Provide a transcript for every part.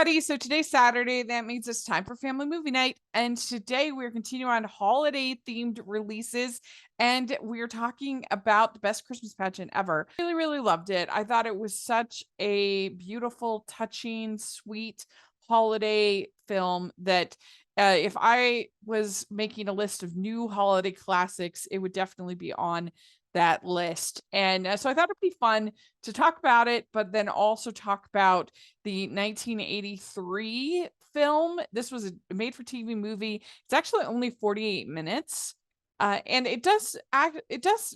everybody. So today's Saturday. That means it's time for family movie night. And today we're continuing on holiday themed releases. And we're talking about the best Christmas pageant ever. Really, really loved it. I thought it was such a beautiful, touching, sweet holiday film that if I was making a list of new holiday classics, it would definitely be on that list. And so I thought it'd be fun to talk about it, but then also talk about the 1983 film. This was a made for TV movie. It's actually only 48 minutes. And it does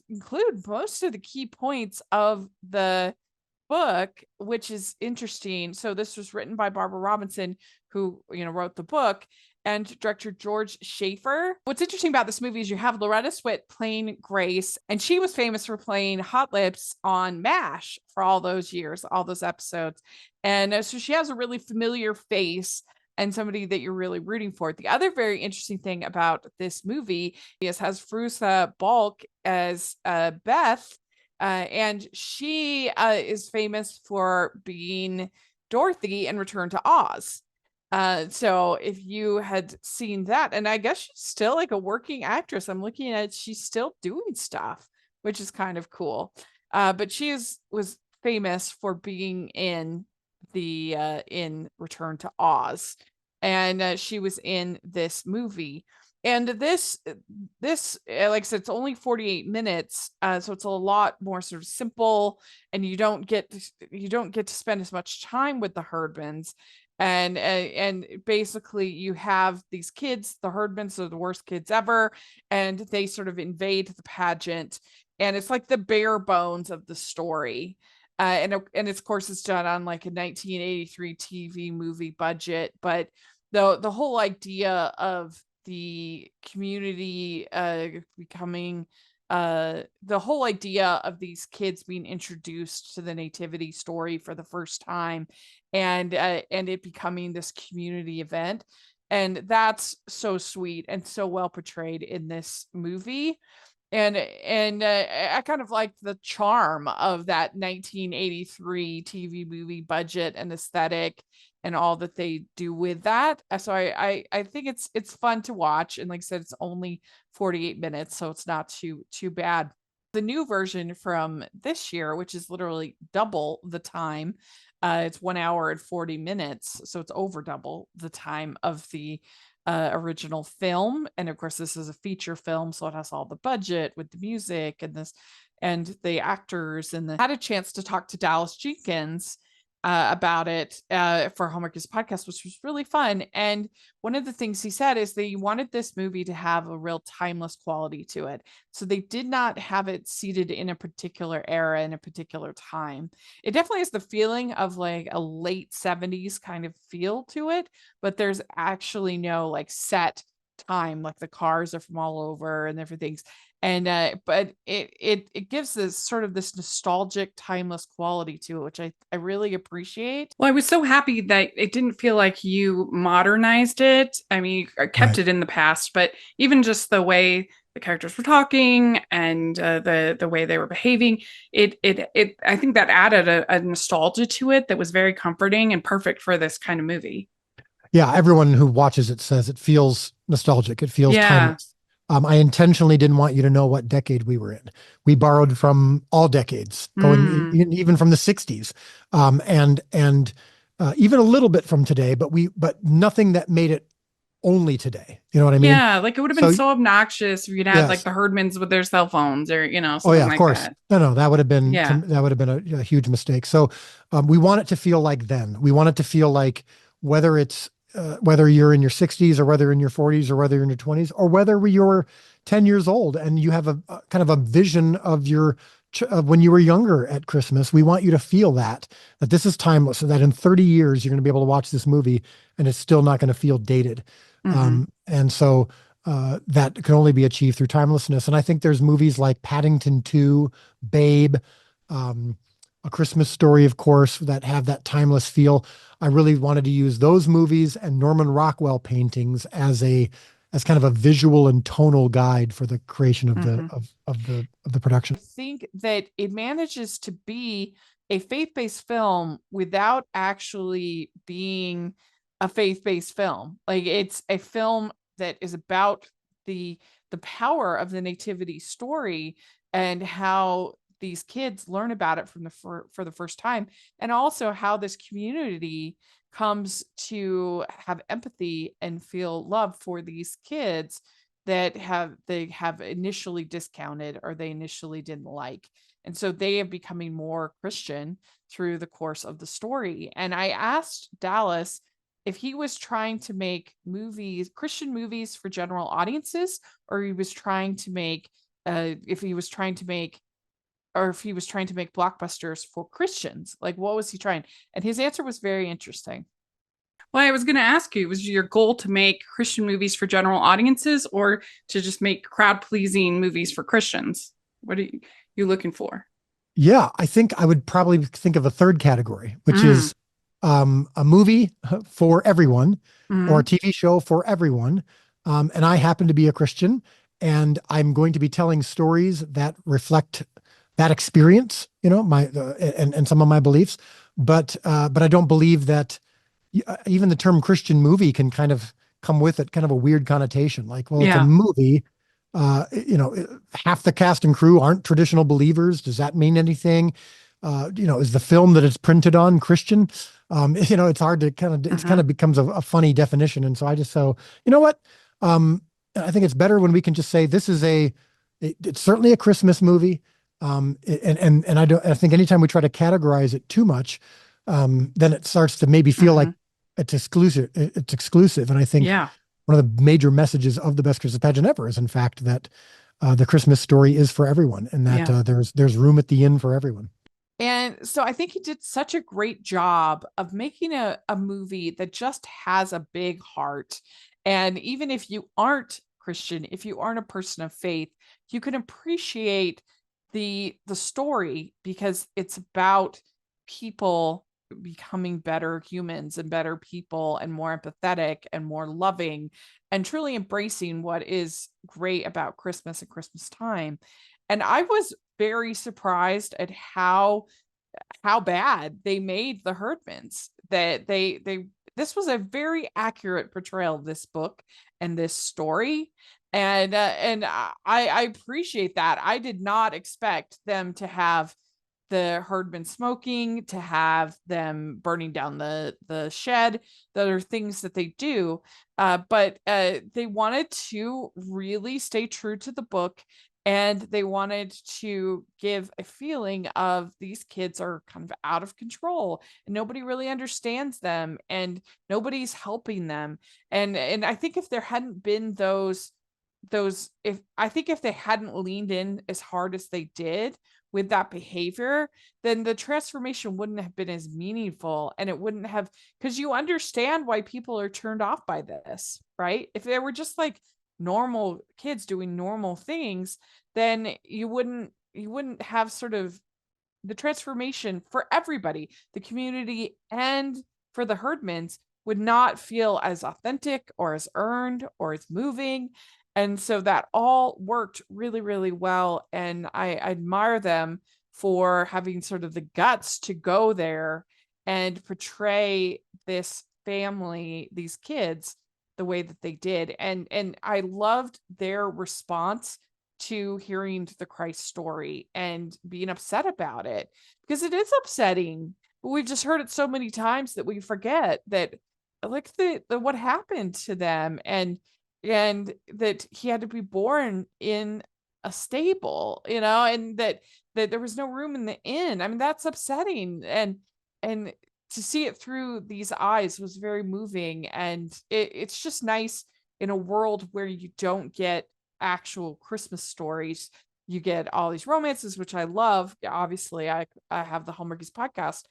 include most of the key points of the book, which is interesting. So this was written by Barbara Robinson, who wrote the book, and director George Schaefer. What's interesting about this movie is you have Loretta Swit playing Grace, and she was famous for playing Hot Lips on MASH for all those years, all those episodes. And so she has a really familiar face and somebody that you're really rooting for. The other very interesting thing about this movie is has Frusa Balk as Beth, and she is famous for being Dorothy in Return to Oz. So if you had seen that, and I guess she's still like a working actress. I'm looking at it, she's still doing stuff, which is kind of cool. But was famous for being in the in Return to Oz, and she was in this movie. And this like I said, it's only 48 minutes, so it's a lot more sort of simple, and you don't get to spend as much time with the Herdmans. And basically you have these kids, the Herdmans are the worst kids ever, and they sort of invade the pageant, and it's like the bare bones of the story. And of course it's done on like a 1983 TV movie budget, but the whole idea of the community becoming the whole idea of these kids being introduced to the nativity story for the first time, and it becoming this community event, and that's so sweet and so well portrayed in this movie. And I kind of like the charm of that 1983 TV movie budget and aesthetic and all that they do with that. So I think it's fun to watch, and like I said, it's only 48 minutes, so it's not too bad. The new version from this year, which is literally double the time, it's 1 hour and 40 minutes, so it's over double the time of the original film. And of course this is a feature film, so it has all the budget with the music and this and the actors. And then I had a chance to talk to Dallas Jenkins about it for Homeworkers podcast, which was really fun. And one of the things he said is they wanted this movie to have a real timeless quality to it. So they did not have it seated in a particular era, in a particular time. It definitely has the feeling of like a late 70s kind of feel to it, but there's actually no like set time, like the cars are from all over and everything's. And but it gives this sort of this nostalgic, timeless quality to it, which I really appreciate. Well, I was so happy that it didn't feel like you modernized it. I mean, you kept Right. it in the past, but even just the way the characters were talking and the way they were behaving, it I think that added a nostalgia to it that was very comforting and perfect for this kind of movie. Yeah, everyone who watches it says it feels nostalgic. It feels Yeah. timeless. I intentionally didn't want you to know what decade we were in. We borrowed from all decades, going Mm. even from the 60s, and even a little bit from today, but nothing that made it only today. You know what I mean? Yeah, like it would have been So so obnoxious if you'd had like yes. the Herdmans with their cell phones or, Oh yeah, something of like course. that. No, that would have been Yeah. a huge mistake. So we want it to feel like then. We want it to feel like whether it's whether you're in your 60s or whether you're in your 40s or whether you're in your 20s or whether you're 10 years old and you have a kind of a vision of of when you were younger at Christmas. We want you to feel that this is timeless, so that in 30 years you're going to be able to watch this movie and it's still not going to feel dated. Hmm. And so that can only be achieved through timelessness. And I think there's movies like Paddington 2, Babe, um, A Christmas Story, of course, that have that timeless feel. I really wanted to use those movies and Norman Rockwell paintings as kind of a visual and tonal guide for the creation of Hmm. the production. I think that it manages to be a faith-based film without actually being a faith-based film. Like, it's a film that is about the power of the nativity story and how these kids learn about it for the first time, and also how this community comes to have empathy and feel love for these kids that they have initially discounted or they initially didn't like. And so they are becoming more Christian through the course of the story. And I asked Dallas if he was trying to make movies, Christian movies for general audiences, or he was trying to make, if he was trying to make, or if he was trying to make blockbusters for Christians. Like, what was he trying? And his answer was very interesting. Well, I was going to ask you, was your goal to make Christian movies for general audiences or to just make crowd pleasing movies for Christians? What are you looking for? Yeah, I think I would probably think of a third category, which Mm, is a movie for everyone or a mm, TV show for everyone. And I happen to be a Christian, and I'm going to be telling stories that reflect that experience, my and some of my beliefs. But I don't believe that even the term Christian movie can kind of come with it, kind of a weird connotation. Like, well, it's a yeah. movie. Half the cast and crew aren't traditional believers. Does that mean anything? Is the film that it's printed on Christian? It's hard to it's kind Uh-huh. of becomes a funny definition. And so I just, so, you know what? I think it's better when we can just say this is it's certainly a Christmas movie. I think anytime we try to categorize it too much, then it starts to maybe feel like Uh-huh. it's exclusive. It's exclusive. And I think Yeah. one of the major messages of the best Christmas pageant ever is, in fact, that the Christmas story is for everyone, and that Yeah. there's room at the inn for everyone. And so I think he did such a great job of making a movie that just has a big heart. And even if you aren't Christian, if you aren't a person of faith, you can appreciate the story because it's about people becoming better humans and better people and more empathetic and more loving and truly embracing what is great about Christmas and Christmas time. And I was very surprised at how bad they made the Herdmans. That they this was a very accurate portrayal of this book and this story. And I appreciate that. I did not expect them to have the herdmen smoking, to have them burning down the shed. That are things that they do, but they wanted to really stay true to the book, and they wanted to give a feeling of these kids are kind of out of control and nobody really understands them and nobody's helping them. And I think if there hadn't been those if I think if they hadn't leaned in as hard as they did with that behavior, then the transformation wouldn't have been as meaningful, and it wouldn't have, because you understand why people are turned off by this, right? If they were just like normal kids doing normal things, then you wouldn't have sort of the transformation for everybody, the community and for the herdmans would not feel as authentic or as earned or as moving. And so that all worked really, really well. And I admire them for having sort of the guts to go there and portray this family, these kids, the way that they did. And I loved their response to hearing the Christ story and being upset about it, because it is upsetting. But we've just heard it so many times that we forget that, like, the what happened to them, and that he had to be born in a stable, and that there was no room in the inn. I mean, that's upsetting, and to see it through these eyes was very moving, and it's just nice in a world where you don't get actual Christmas stories. You get all these romances, which I love. Obviously, I have the Hallmarkies podcast.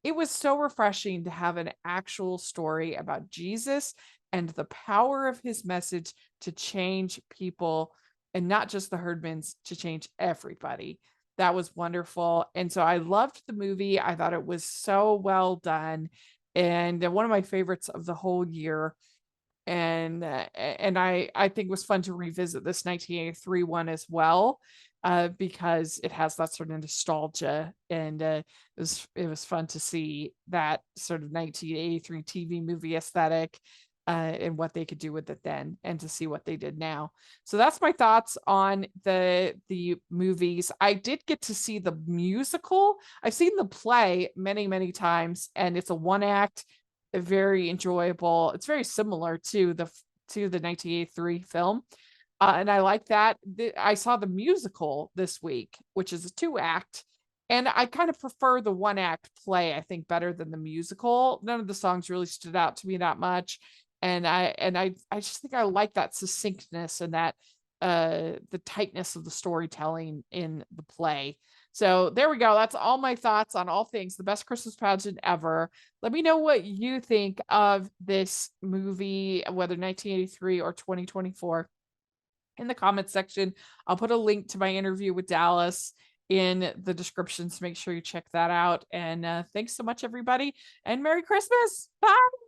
It was so refreshing to have an actual story about Jesus and the power of his message to change people, and not just the herdmans, to change everybody. That was wonderful. And so I loved the movie. I thought it was so well done, and one of my favorites of the whole year. And I think it was fun to revisit this 1983 one as well. because it has that sort of nostalgia, and it was fun to see that sort of 1983 TV movie aesthetic, and what they could do with it then, and to see what they did now. So that's my thoughts on the movies. I did get to see the musical. I've seen the play many, many times, and it's a one act, very enjoyable. It's very similar to the 1983 film. And I like that. I saw the musical this week, which is a two act. And I kind of prefer the one act play, I think, better than the musical. None of the songs really stood out to me that much. And I just think I like that succinctness and that the tightness of the storytelling in the play. So there we go. That's all my thoughts on all things the best Christmas pageant ever. Let me know what you think of this movie, whether 1983 or 2024, in the comments section. I'll put a link to my interview with Dallas in the description, so make sure you check that out. And thanks so much, everybody, and Merry Christmas. Bye.